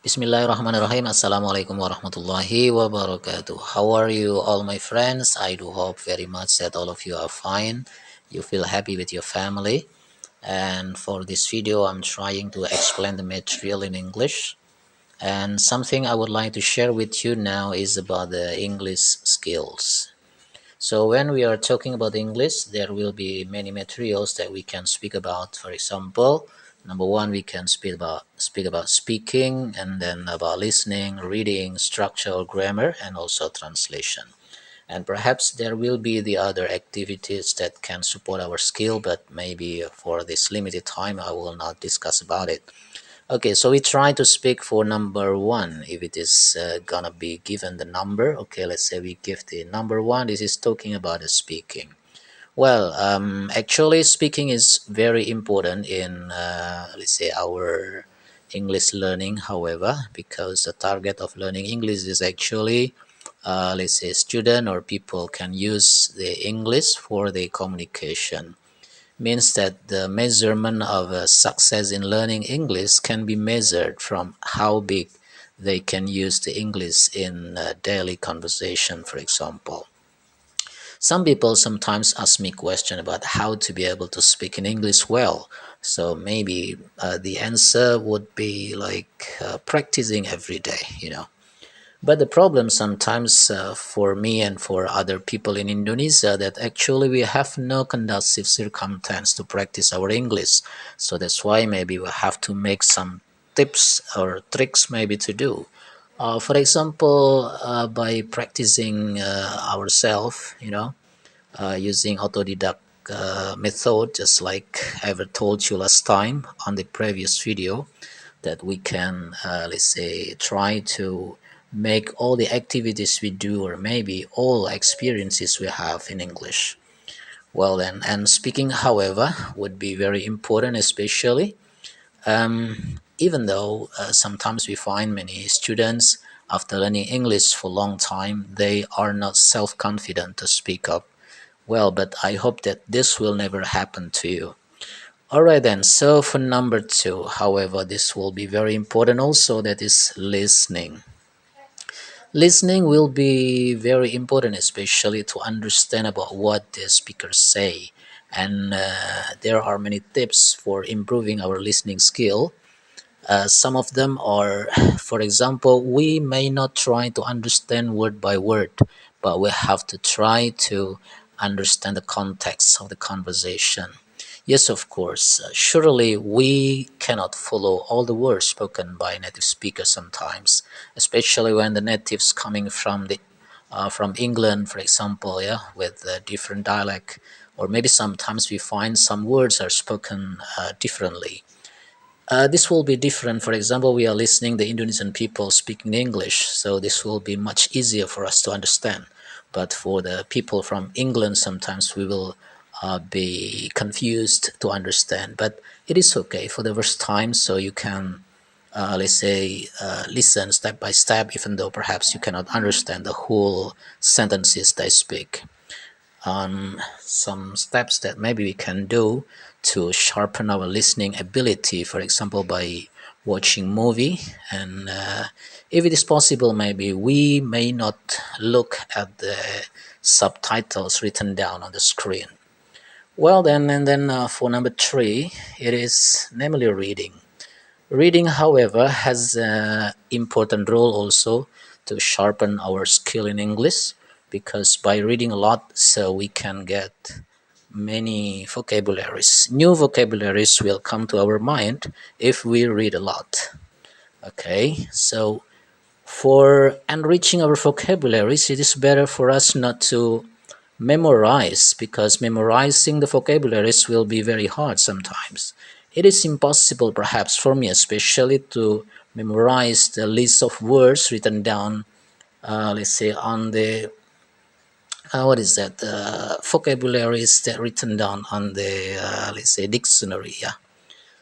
Bismillahirrahmanirrahim. Assalamualaikum warahmatullahi wabarakatuh. How are you all, my friends? I do hope very much that all of you are fine. You feel happy with your family. And for this video, I'm trying to explain the material in English. And something I would like to share with you now is about the English skills. So when we are talking about English, there will be many materials that we can speak about. For example, number one, we can speak about speaking, and then about listening, reading, structure or grammar, and also translation. And perhaps there will be the other activities that can support our skill, but maybe for this limited time, I will not discuss about it. Okay, so we try to speak for number one. If it is gonna be given the number, okay, let's say we give the number one. This is talking about the speaking. Well, actually, speaking is very important in, let's say, our English learning. However, because the target of learning English is actually, let's say, student or people can use the English for the communication, means that the measurement of success in learning English can be measured from how big they can use the English in daily conversation, for example. Some people sometimes ask me question about how to be able to speak in English well. So maybe the answer would be like practicing every day. But the problem sometimes for me and for other people in Indonesia, that actually we have no conducive circumstance to practice our English. So that's why maybe we have to make some tips or tricks maybe to do. For example, by practicing ourselves, using autodidact method, just like I ever told you last time on the previous video, that we can, let's say, try to make all the activities we do, or maybe all experiences we have in English. Well then, and speaking, however, would be very important, especially even though sometimes we find many students after learning English for a long time, they are not self-confident to speak up well, but I hope that this will never happen to you. Alright then, so for number two, however, this will be very important also, that is listening. Listening will be very important, especially to understand about what the speakers say. And there are many tips for improving our listening skill. Some of them are, for example, we may not try to understand word by word, but we have to try to understand the context of the conversation. Yes, of course, surely we cannot follow all the words spoken by native speakers sometimes, especially when the natives coming from England, for example, yeah, with a different dialect, or maybe sometimes we find some words are spoken differently. This will be different. For example, we are listening the Indonesian people speaking English, so this will be much easier for us to understand. But for the people from England, sometimes we will be confused to understand. But it is okay for the first time, so you can, let's say, listen step by step, even though perhaps you cannot understand the whole sentences they speak. Some steps that maybe we can do to sharpen our listening ability, for example, by watching movie, and if it is possible, maybe we may not look at the subtitles written down on the screen. Well then, and then for number three, it is namely reading. Reading, however, has an important role also to sharpen our skill in English, because by reading a lot, so we can get many vocabularies. New vocabularies will come to our mind if we read a lot. Okay, so for enriching our vocabularies, it is better for us not to memorize, because memorizing the vocabularies will be very hard sometimes. It is impossible, perhaps for me especially, to memorize the list of words written down, let's say, on the what is that, vocabularies that written down on the, let's say, dictionary. Yeah,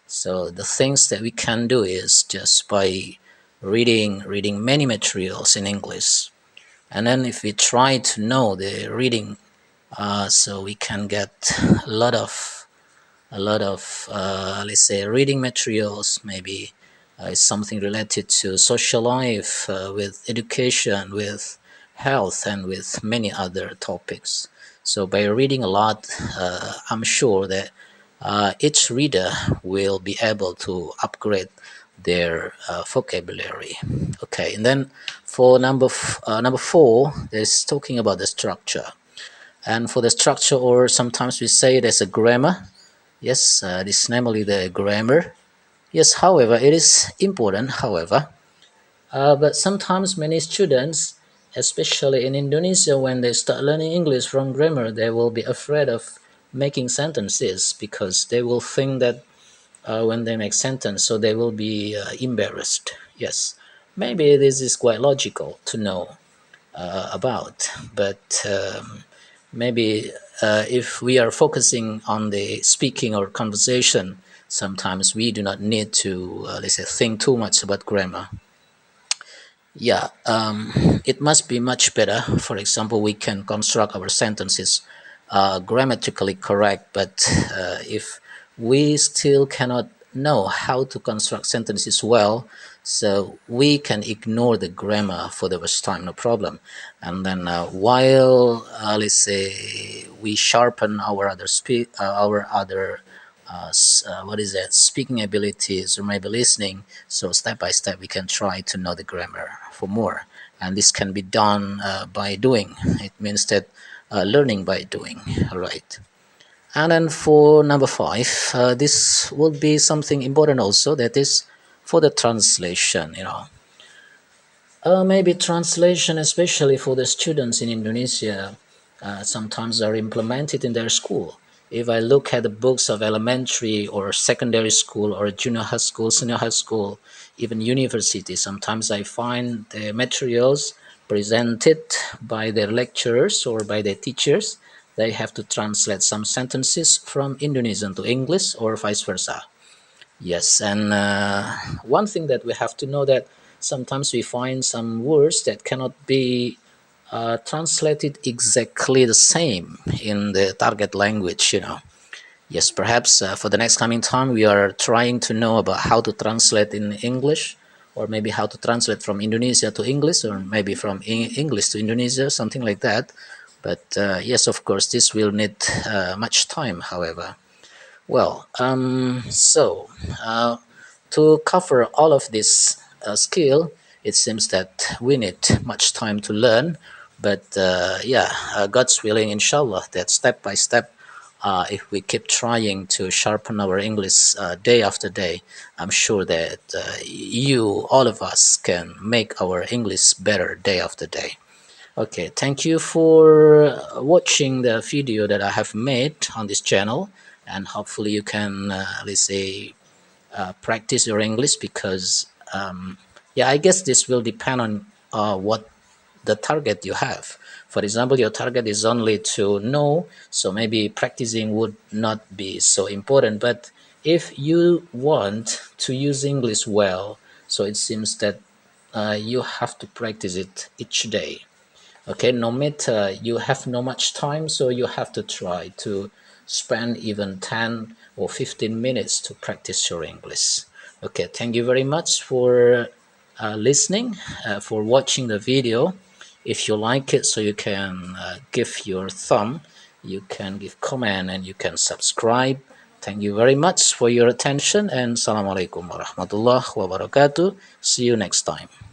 so the things that we can do is just by reading many materials in English, and then if we try to know the reading, so we can get a lot of let's say, reading materials, maybe It's something related to social life, with education, with health, and with many other topics. So by reading a lot, I'm sure that each reader will be able to upgrade their vocabulary. Okay, and then for number four, there's talking about the structure. And for the structure, or sometimes we say it as a grammar. Yes, this is namely the grammar. Yes, however, it is important, however. But sometimes many students, especially in Indonesia, when they start learning English from grammar, they will be afraid of making sentences because they will think that when they make sentence, so they will be embarrassed. Yes, maybe this is quite logical to know about, but maybe if we are focusing on the speaking or conversation, sometimes we do not need to let's say think too much about grammar. Yeah, it must be much better. For example, we can construct our sentences grammatically correct, but if we still cannot know how to construct sentences well, so we can ignore the grammar for the first time, no problem. And then while let's say we sharpen our other what is that, speaking abilities or maybe listening, so step by step we can try to know the grammar for more, and this can be done by doing. It means that learning by doing. All right. And then for number five, this will be something important also, that is for the translation, maybe translation, especially for the students in Indonesia, sometimes are implemented in their school. If I look at the books of elementary or secondary school or junior high school, senior high school, even university, sometimes I find the materials presented by their lecturers or by their teachers. They have to translate some sentences from Indonesian to English or vice versa. Yes, and one thing that we have to know, that sometimes we find some words that cannot be translated exactly the same in the target language. Yes, perhaps for the next coming time we are trying to know about how to translate in English, or maybe how to translate from Indonesia to English, or maybe from English to Indonesia, something like that. But yes, of course, this will need much time, however. Well, to cover all of this skill, it seems that we need much time to learn. But yeah, God's willing, inshallah, that step by step, if we keep trying to sharpen our English day after day, I'm sure that all of us, can make our English better day after day. Okay, thank you for watching the video that I have made on this channel, and hopefully you can, let's say, practice your English, because, yeah, I guess this will depend on what the target you have. For example, your target is only to know, so maybe practicing would not be so important. But if you want to use English well, so it seems that you have to practice it each day. Okay, no matter you have no much time, so you have to try to spend even 10 or 15 minutes to practice your English. Okay, thank you very much for listening, for watching the video. If you like it, so you can give your thumb, you can give comment, and you can subscribe. Thank you very much for your attention, and Assalamualaikum warahmatullahi wabarakatuh. See you next time.